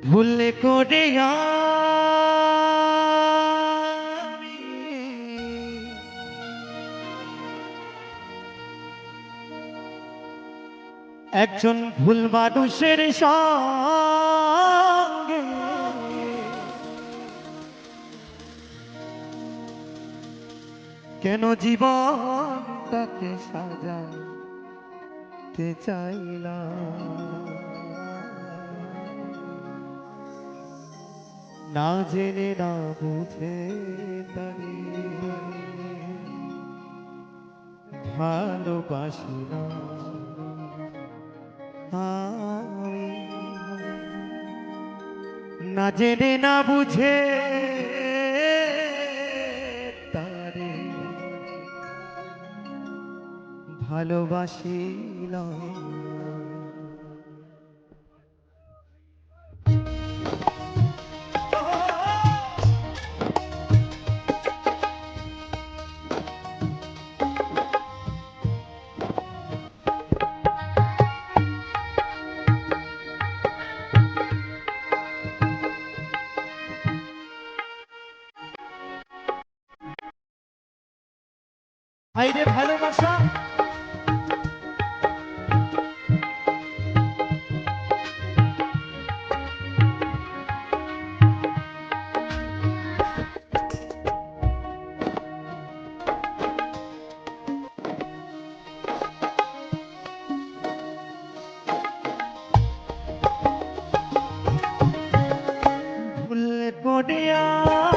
ভুল করে আমি একজন ভুল মানুষের সঙ্গে কেন জীবনটাকে সাজাতে চাইলাম, না জেনে না বুঝে তারে ভালোবাসি না আমি, না জেনে না বুঝে তারে ভালোবাসিলাম। আইরে ভালোবাসা ভুল করে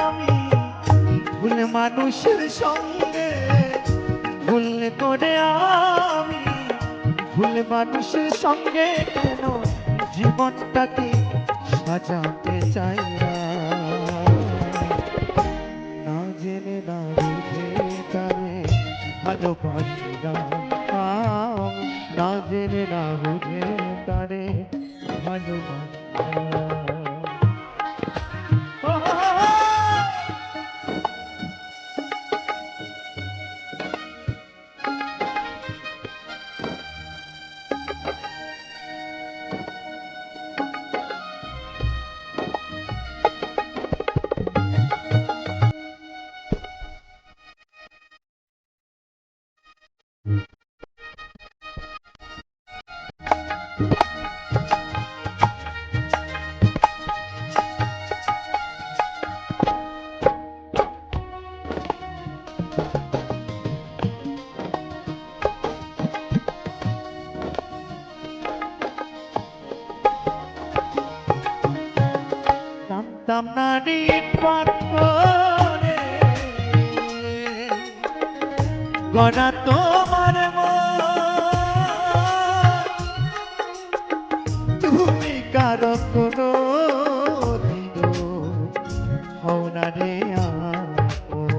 আমি ভুল মানুষের সঙ্গে, ভুল করে আমি ভুল মানুষের সঙ্গে কেন জীবনটাকে সাজাতে চাই না, না জেনে না বুঝে তারে ভালোবাসি না, না জেনে না বুঝে তারে ভালোবাসি না। জানতাম না রিট পাথরে গড়া তোমার মন, তুমি কারো কোনো দিনও হও না রে আপন।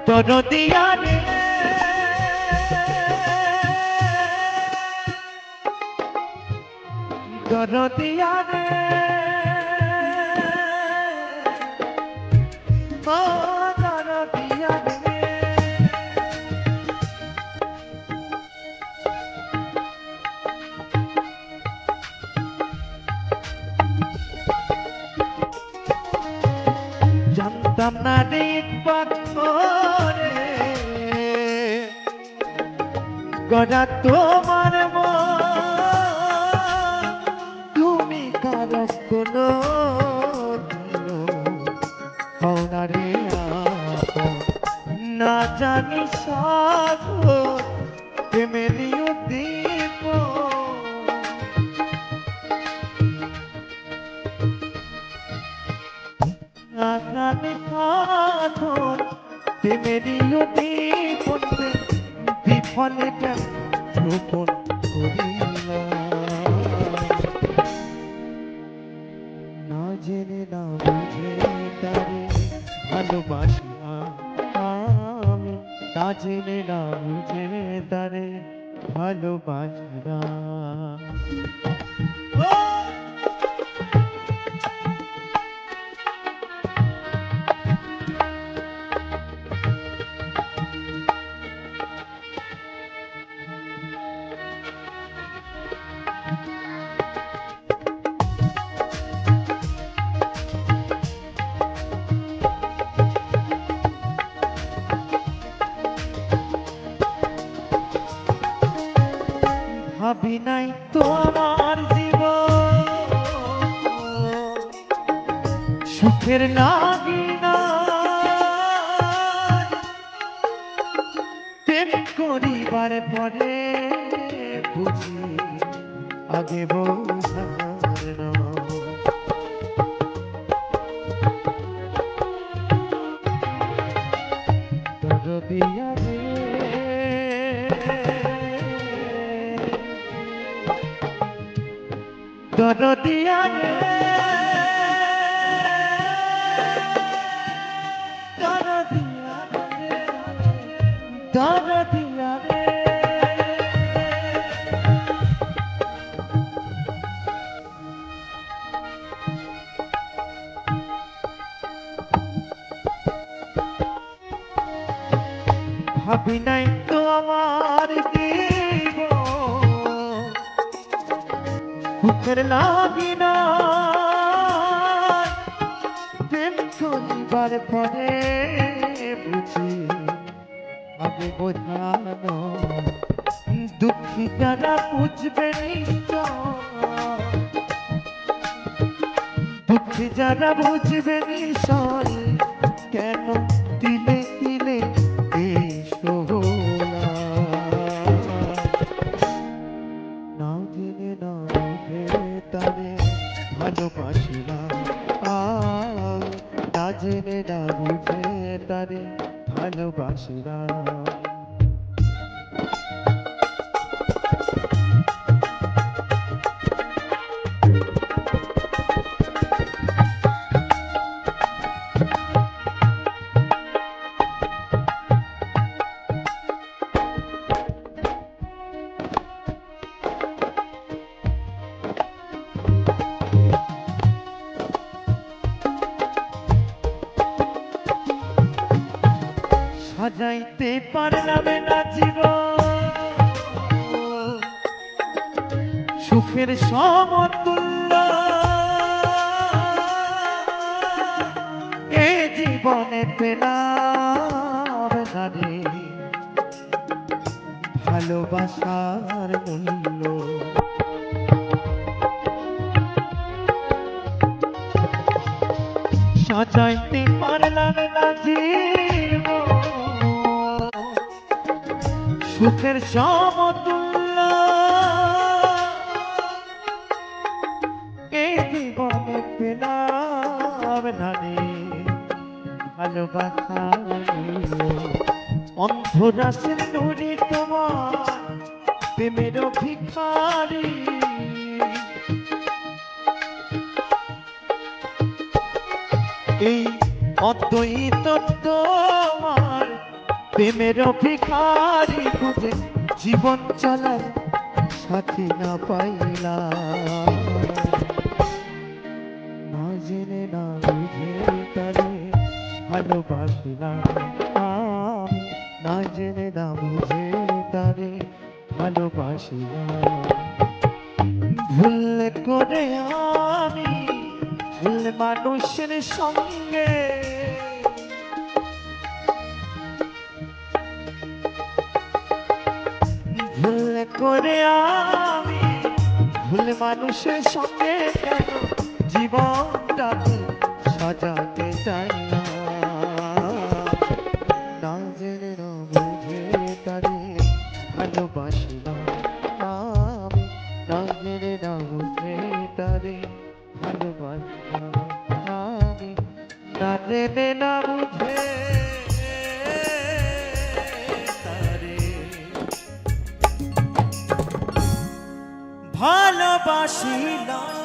দরদিয়া রে দরদিয়া রে ও দরদিয়া রে, জানতাম না রে পাথরে গড়া তোমার মন, তুমি কারো কোনো দিনও হও না রে আপন। না জানি সাগর প্রেমেরও দ্বীপ, না জানি সাগর প্রেমেরও দ্বীপ, বিফলে রোপণ করিলাম, না জেনে না বুঝে তারে ভালোবাসি আমি, না জেনে না বুঝে তারে ভালোবাসি না। ভাবি নাই তো আমার জীবন সুখের লাগিনা প্রেম করিবার পরে বুঝি আগে বোঝার না দরদিয়া রে দরদিয়া রে দরদিয়া রে দরদিয়া রে ভাবি নাই তো আমার জীবন সুখের লাগিনা প্রেম করিবার পরে বুঝি আগে বোঝানো দুঃখী যারা বুঝবে নিশ্চয় দুঃখী যারা বুঝবে নিশ্চয় কেন দিলে দিলে এই সোহলা না জেনে না বুঝে তারে ভালোবাসিলাম না জেনে না বুঝে তারে ভালোবাসিলাম সাজাইতে পারলাম না জীবন সুখের সমতুল্য এ জীবনে পেলাম না রে ভালোবাসার মূল্য সাজাইতে পারলাম না জীবন সুখের সমতুল্য এই জীবনে পেলাম না রে ভালোবাসার মূল্য অন্ধরাসের নুরি তোমার প্রেমের ভিখারি এই অদ্বৈত তোমার প্রেমের ভিখারি খুঁজে জীবন চলার সাথী না পাইলাম না জেনে না বুঝে তারে ভালোবাসিলাম আমি না জেনে না বুঝে তারে ভালোবাসিলাম ভুল করে আমি ভুল মানুষের সঙ্গে ভুল করে আমি ভুল মানুষের সঙ্গে কেন জীবনটাকে সাজাতে চাই না না জেনে না বুঝে তারে ভালোবাসিলাম আমি না জেনে না বুঝে তারে ভালোবাসিলাম আমি না জেনে না বুঝে ভালোবাসিলাম।